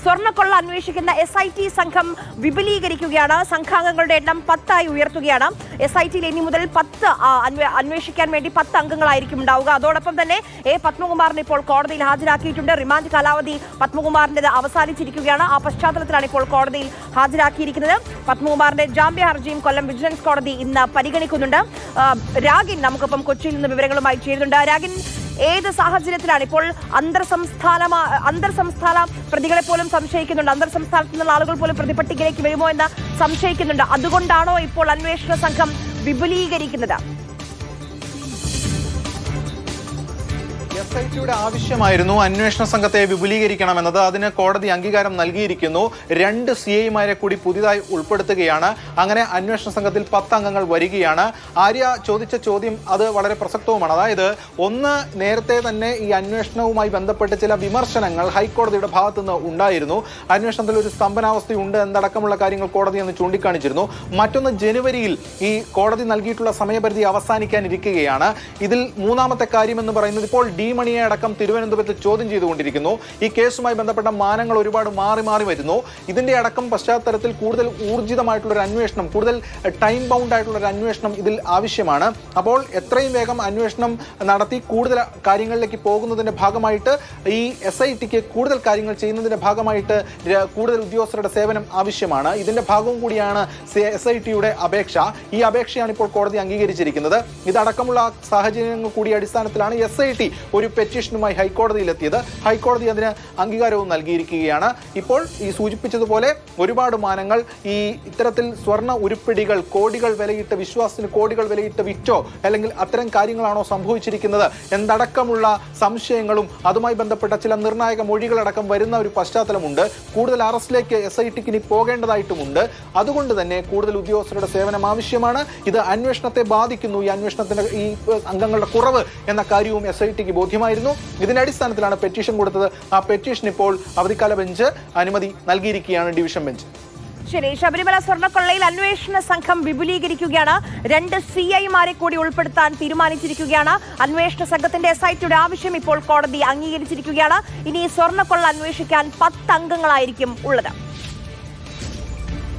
സ്വർണ്ണക്കൊള്ള അന്വേഷിക്കുന്ന SIT സംഘം വിപുലീകരിക്കുകയാണ്. സംഘാംഗങ്ങളുടെ എണ്ണം 10 ഉയർത്തുകയാണ്. SITയിൽ ഇനി മുതൽ 10 അന്വേഷിക്കാൻ വേണ്ടി 10 അംഗങ്ങളായിരിക്കും ഉണ്ടാവുക. അതോടൊപ്പം തന്നെ പത്മകുമാറിനെ ഇപ്പോൾ കോടതിയിൽ ഹാജരാക്കിയിട്ടുണ്ട്. റിമാൻഡ് കാലാവധി പത്മകുമാറിന്റെ അവസാനിച്ചിരിക്കുകയാണ്. ആ പശ്ചാത്തലത്തിലാണ് ഇപ്പോൾ കോടതിയിൽ ഹാജരാക്കിയിരിക്കുന്നത്. പത്മകുമാറിന്റെ ജാമ്യ ഹർജിയും കൊല്ലം വിജിലൻസ് കോടതി ഇന്ന് പരിഗണിക്കുന്നുണ്ട്. രാഗിൻ നമുക്കൊപ്പം കൊച്ചിയിൽ നിന്ന് വിവരങ്ങളുമായി ചേരുന്നുണ്ട്. രാഗിൻ, ഏത് സാഹചര്യത്തിലാണ് ഇപ്പോൾ അന്തർ സംസ്ഥാന പ്രതികളെ പോലും സംശയിക്കുന്നുണ്ട്, അന്തർ സംസ്ഥാനത്തു നിന്നുള്ള ആളുകൾ പോലും പ്രതിപട്ടികയിലേക്ക് വരുമോ എന്ന് സംശയിക്കുന്നുണ്ട്. അതുകൊണ്ടാണോ ഇപ്പോൾ അന്വേഷണ സംഘം വിപുലീകരിക്കുന്നത്? SITയുടെ ആവശ്യമായിരുന്നു അന്വേഷണ സംഘത്തെ വിപുലീകരിക്കണമെന്നത്. അതിന് കോടതി അംഗീകാരം നൽകിയിരിക്കുന്നു. 2 CIമാരെ കൂടി പുതിയതായി ഉൾപ്പെടുത്തുകയാണ്. അങ്ങനെ അന്വേഷണ സംഘത്തിൽ 10 അംഗങ്ങൾ വരികയാണ്. ആര്യ ചോദിച്ച ചോദ്യം അത് വളരെ പ്രസക്തവുമാണ്. അതായത് ഒന്ന്, നേരത്തെ തന്നെ ഈ അന്വേഷണവുമായി ബന്ധപ്പെട്ട് ചില വിമർശനങ്ങൾ ഹൈക്കോടതിയുടെ ഭാഗത്തു നിന്ന് ഉണ്ടായിരുന്നു. അന്വേഷണത്തിൽ ഒരു സ്തംഭനാവസ്ഥയുണ്ട് എന്നടക്കമുള്ള കാര്യങ്ങൾ കോടതി അന്ന് ചൂണ്ടിക്കാണിച്ചിരുന്നു. മറ്റൊന്ന്, ജനുവരിയിൽ ഈ കോടതി നൽകിയിട്ടുള്ള സമയപരിധി അവസാനിക്കാനിരിക്കുകയാണ്. ഇതിൽ മൂന്നാമത്തെ കാര്യമെന്ന് പറയുന്നത് ഇപ്പോൾ മണിയെ അടക്കം തിരുവനന്തപുരത്ത് ചോദ്യം ചെയ്തുകൊണ്ടിരിക്കുന്നു. ഈ കേസുമായി ബന്ധപ്പെട്ട മാനങ്ങൾ ഒരുപാട് മാറി വരുന്നു. ഇതിന്റെ അടക്കം പശ്ചാത്തലത്തിൽ കൂടുതൽ ഊർജിതമായിട്ടുള്ള ഒരു അന്വേഷണം, കൂടുതൽ ടൈം ബൗണ്ട് ആയിട്ടുള്ള ഒരു അന്വേഷണം ഇതിൽ ആവശ്യമാണ്. അപ്പോൾ എത്രയും വേഗം അന്വേഷണം നടത്തി കൂടുതൽ കാര്യങ്ങളിലേക്ക് പോകുന്നതിന്റെ ഭാഗമായിട്ട് ഈ SITക്ക് കൂടുതൽ കാര്യങ്ങൾ ചെയ്യുന്നതിന്റെ ഭാഗമായിട്ട് കൂടുതൽ ഉദ്യോഗസ്ഥരുടെ സേവനം ആവശ്യമാണ്. ഇതിന്റെ ഭാഗവും കൂടിയാണ് SITയുടെ അപേക്ഷ. ഈ അപേക്ഷയാണ് ഇപ്പോൾ കോടതി അംഗീകരിച്ചിരിക്കുന്നത്. ഇതടക്കമുള്ള സാഹചര്യങ്ങൾ കൂടി അടിസ്ഥാനത്തിലാണ് SIT ഒരു പെറ്റീഷനുമായി ഹൈക്കോടതിയിലെത്തിയത്. ഹൈക്കോടതി അതിന് അംഗീകാരവും നൽകിയിരിക്കുകയാണ്. ഇപ്പോൾ ഈ സൂചിപ്പിച്ചതുപോലെ ഒരുപാട് മാനങ്ങൾ, ഈ ഇത്തരത്തിൽ സ്വർണ്ണ ഉരുപ്പിടികൾ കോടികൾ വിലയിട്ട്, വിശ്വാസത്തിന് കോടികൾ വിലയിട്ട് വിറ്റോ അല്ലെങ്കിൽ അത്തരം കാര്യങ്ങളാണോ സംഭവിച്ചിരിക്കുന്നത് എന്നടക്കമുള്ള സംശയങ്ങളും അതുമായി ബന്ധപ്പെട്ട ചില നിർണായക മൊഴികളടക്കം വരുന്ന ഒരു പശ്ചാത്തലമുണ്ട്. കൂടുതൽ അറസ്റ്റിലേക്ക് SITക്ക് ഇനി പോകേണ്ടതായിട്ടുമുണ്ട്. അതുകൊണ്ട് തന്നെ കൂടുതൽ ഉദ്യോഗസ്ഥരുടെ സേവനം ആവശ്യമാണ്. ഇത് അന്വേഷണത്തെ ബാധിക്കുന്നു. ഈ അന്വേഷണത്തിന്റെ ഈ അംഗങ്ങളുടെ കുറവ് എന്ന കാര്യവും SITക്ക് ബോധ്യമായിരുന്നു. ഇതിന്റെ അടിസ്ഥാനത്തിലാണ് പെറ്റീഷൻ കൊടുത്തത്. ആ പെറ്റീഷൻ ഇപ്പോൾ അവധിക്കാല ബെഞ്ച് അനുമതി നൽകിയിരിക്കുകയാണ്, ഡിവിഷൻ ബെഞ്ച്. ശരി, ശബരിമല സ്വർണ്ണക്കൊള്ളയിൽ അന്വേഷണ സംഘം വിപുലീകരിക്കുകയാണ്. 2 CIമാരെ കൂടി ഉൾപ്പെടുത്താൻ തീരുമാനിച്ചിരിക്കുകയാണ്. അന്വേഷണ സംഘത്തിന്റെ SITയുടെ ആവശ്യം ഇപ്പോൾ കോടതി അംഗീകരിച്ചിരിക്കുകയാണ്. ഇനി സ്വർണ്ണക്കൊള്ള അന്വേഷിക്കാൻ 10 അംഗങ്ങളായിരിക്കും ഉള്ളത്.